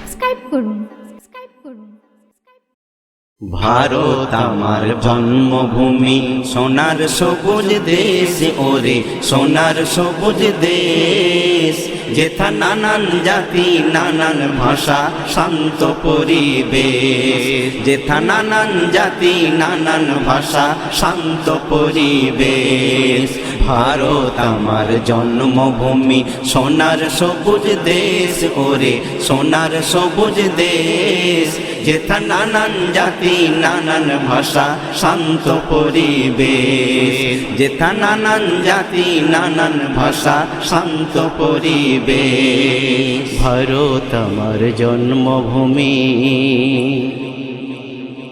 Subscribe করুন। ভারত আমার জন্মভূমি, সোনার সবুজ দেশ ওরে সোনার সবুজ দেশ, যেথা নানান জাতি নানান ভাষা শান্ত পরিবেশ, যেথা নানান জাতি নানান ভাষা শান্ত পরিবেশ। ভারত আমার জন্মভূমি, সোনার সবুজ দেশ ওরে সোনার সবুজ দেশ, যেথা নানান জাতি নানান ভাষা শান্ত পরিবেশ, যেথা নানান জাতি নানান ভাষা শান্ত পরিবেশ। ভারত আমার জন্মভূমি।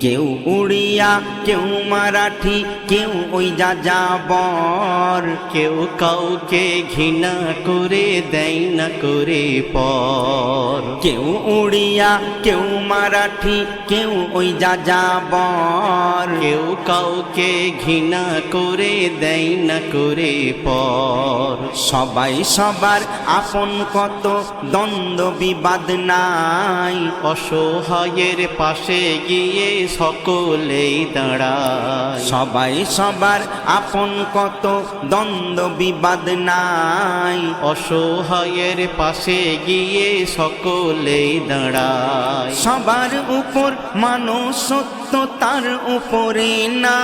কেউ উড়িয়া, কেউ মারাঠি, কেউ ওই যাযাবর, কেউ কাউকে ঘৃণা করে দেয় না করে পর। কেউ উড়িয়া, কেউ মারাঠি, কেউ ওই যাযাবর, কেউ কাউকে ঘৃণা করে দেয় না করে পর। সবাই সবার আপন, কত দ্বন্দ্ব বিবাদ নাই, অসহায়ের পাশে গিয়ে সকলেই দাঁড়ায়। সবাই সবার আপন, কত দ্বন্দ্ব বিবাদ নাই, অসহায়ের পাশে গিয়ে সকলেই দাঁড়ায়। সবার উপর মানুষ সত্য, তার উপরে নাই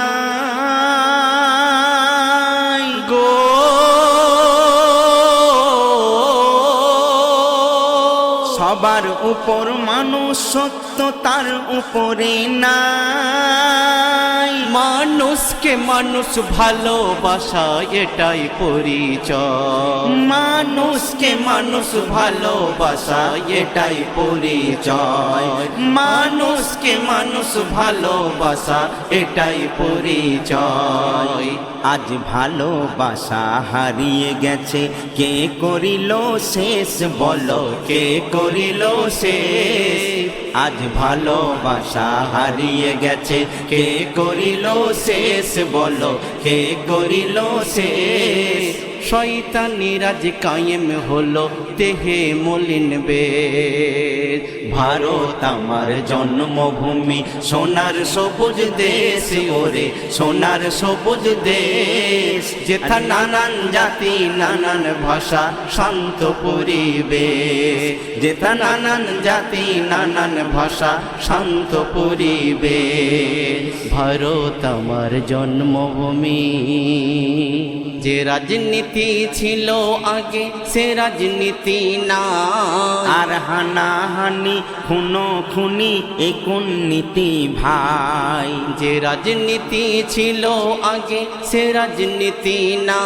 গো। সবার উপর মানুষ সত্য, তার উপরে নাই। মানুষকে মানুষ ভালোবাসা, এটাই পরিচয়। মানুষকে মানুষ ভালোবাসা, এটাই পরিচয়। মানুষকে মানুষ ভালোবাসা, এটাই পরিচয়। আজ ভালোবাসা হারিয়ে গেছে, কে করিল শেষ বলো, কে করিল শেষ? আজ ভালোবাসা হারিয়ে গেছে, কে করিল শেষ বলো, কে করিল শেষ? শয়তানি রাজ কায়েম হলো, দেহে মলিন বেশ। ভারত আমার জন্মভূমি, সোনার সবুজ দেশ ওরে সোনার সবুজ দেশ, যেথা নানান জাতি নানান ভাষা শান্ত পরিবেশ, যেথা নানান জাতি নানান ভাষা শান্ত পরিবেশ। ভারত আমার জন্মভূমি। যে রাজনীতি ছিল আগে, সে রাজনীতি না আর। হানাহানি খুনো খুনি এ কোন নীতি ভাই? যে রাজনীতি ছিল আগে, সে রাজনীতি না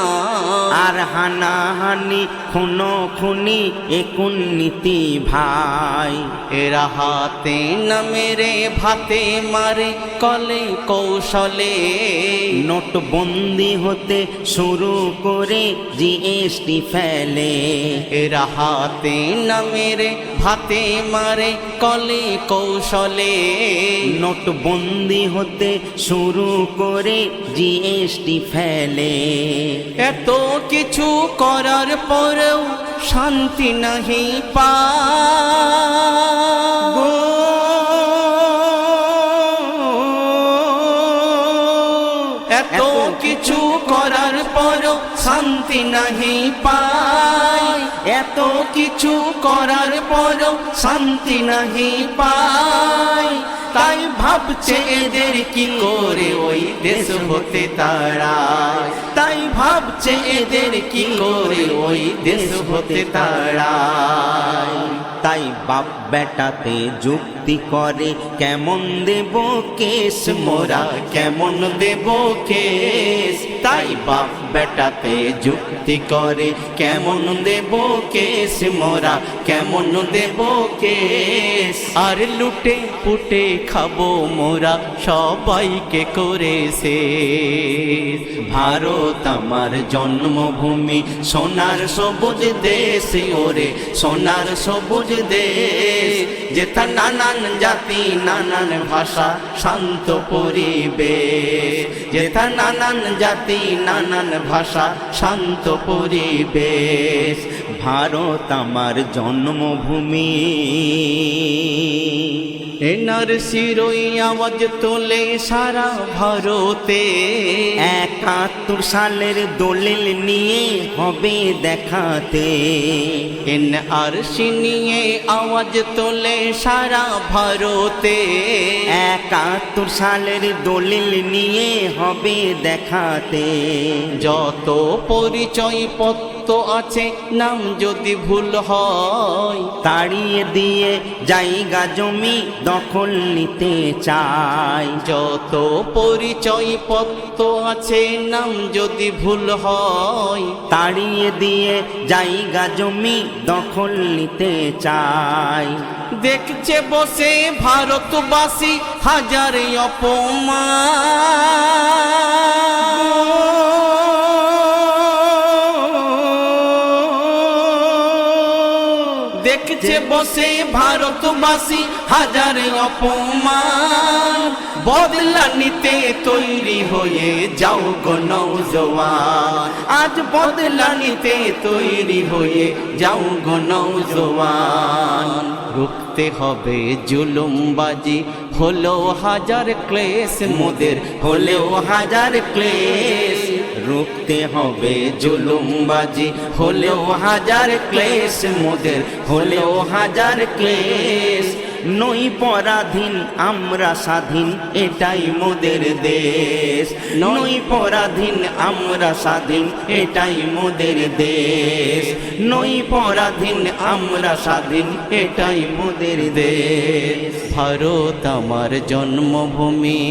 আর। হানাহানি খুনো খুনি এ কোন নীতি ভাই? এরা হাতে না মেরে ভাতে মারে, কলে কৌশলে নোটবন্দি হতে শুরু করে জিএসটি ফেলে। এরা হাতে না মেরে ভাতে মারে, কলে কৌশলে নোটবন্দি হতে শুরু করে জিএসটি ফেলে। এত কিছু করার পরেও শান্তি নাহি পায়। এত কিছু করার পরও শান্তি নাহি পায়, এত কিছু করার পরও শান্তি নাহি পায়। তাই ভাবছে এদের কি করে ওই দেশ হতে তাড়ায়, তাই ভাবছে এদের কি করে ওই দেশ হতে তাড়ায়। তাই বাপ বেটাতে যুক্তি করে, কেমন দেব কেস মোরা, কেমন দেব কেস? তাই বাপ বেটাতে যুক্তি করে, কেমন দেব কেস মোরা, কেমন দেব কেস? আর লুটে পুটে খাবো মোরা, সবাইকে করে শেষ। ভারত আমার জন্মভূমি, সোনার সবুজ দেশ ওরে সোনার সবুজ দেশ, যেথা নানান জাতি নানান ভাষা শান্ত পরিবেশ, যেথা নানান জাতি নানান ভাষা শান্ত পরিবেশ। ভারত আমার জন্মভূমি। এনআরসির আওয়াজ তোলে সারা ভারতে, ৭১ সালের দলিল নিয়ে হবে দেখাতে। এনআরসি নিয়ে আওয়াজ তোলে সারা ভারতে, ৭১ সালের দলিল নিয়ে হবে দেখাতে। যত পরিচয় পত্র আছে নাম যদি ভুল হয়, তাড়িয়ে দিয়ে জায়গা জমি দখল নিতে চাই। যত পরিচয় পত্র আছে নাম যদি ভুল হয়, তাড়িয়ে দিয়ে জায়গা জমি দখল নিতে চাই। দেখছে বসে ভারতবাসী হাজার অপমান, দেখছে বসে ভারতবাসী হাজার অপমান। বদলা নিতে তৈরি হয়ে যাও গো নওজওয়ান, আজ বদলা নিতে তৈরি হয়ে যাও গো নওজওয়ান। রুখতে হবে জুলুমবাজি, হলেও হাজার ক্লেশ মোদের, হলেও হাজার ক্লেশ। রুখতে হবে জুলুমবাজি হলেও হাজার ক্লেশ মোদের, হলেও হাজার ক্লেশ। নই পরাধীন আমরা স্বাধীন, এটাই মোদের দেশ। নই পরাধীন আমরা স্বাধীন, এটাই মোদের দেশ। নই পরাধীন আমরা স্বাধীন, এটাই মোদের দেশ। ভারত আমার জন্মভূমি,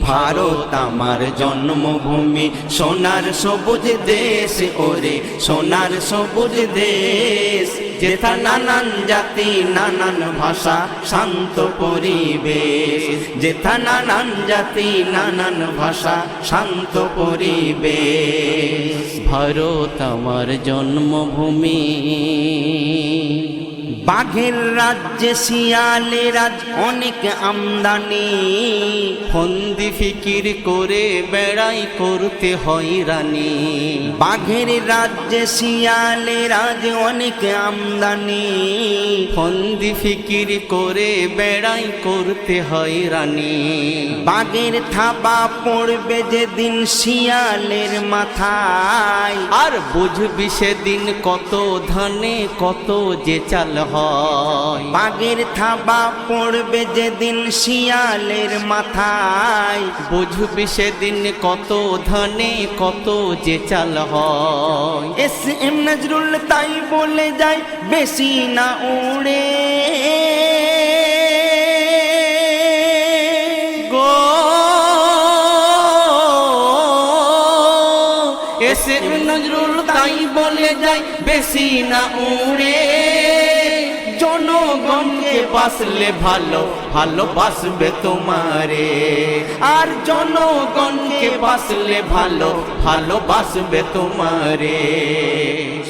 ভারত আমার জন্মভূমি, সোনার সবুজ দেশ ওরে সোনার সবুজ দেশ। যেথা নানান জাতি নানান ভাষা শান্ত পরিবেশ, যেথা নানান জাতি নানান ভাষা শান্ত পরিবেশ। ভারত আমার জন্মভূমি। বাঘের রাজ্যে শিয়ালের রাজ অনেক আমদানি, ফন্দি ফিকির করে বেড়াই করতে হয়রানি। বাঘের রাজ্যে শিয়ালের রাজ অনেক আমদানি, ফন্দি ফিকির করে বেড়াই করতে হয়রানি। বাঘের থাবা পড়বে যেদিন শিয়ালের মাথায়, আর বুঝবি সেদিন কত ধানে কত যে চাল হয়। বাঘের থাবা পড়বে যেদিন শিয়ালের মাথায়, বুঝবি সেদিন কত ধানে কত যে চাল হয়। এস.এম. নজরুল তাই বলে যায় বেশি না উড়ে গো, এস.এম. নজরুল তাই বলে যায় বেশি না উড়ে। জনগণকে বাসলে ভালো ভালোবাসবে তোমারে, আর জনগণকে বাসলে ভালো ভালোবাসবে তোমারে।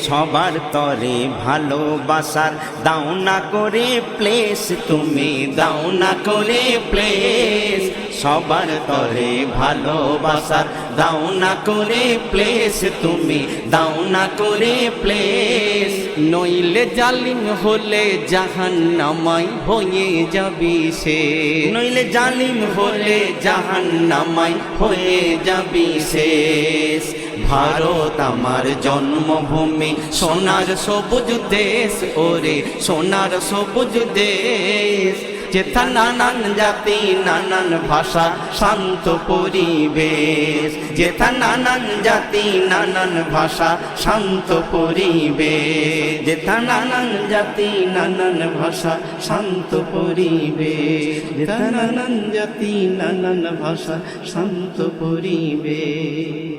সবার তরে ভালোবাসার দাও না করে প্লেস, তুমি দাও না করে প্লেস, সবার তরে ভালোবাসার দাও না করে প্লেস, তুমি দাও না করে প্লেস। নইলে জালিম হলে জাহান্নামাই হয়ে যাবি সে, নইলে জালিম হলে জাহান্নামাই হয়ে যাবি শেষ। ভারত আমার জন্মভূমি, সোনার সবুজ দেশ ওরে সোনার সবুজ দেশ। যেথা নানান জাতি নানান ভাষা শান্ত পরিবেশ, যেথা নানান জাতি নানান ভাষা শান্ত পরিবেশ, যেথা নানান জাতি নানান ভাষা শান্ত পরিবেশ, যেথা নানান জাতি নানান ভাষা শান্ত পরিবেশ।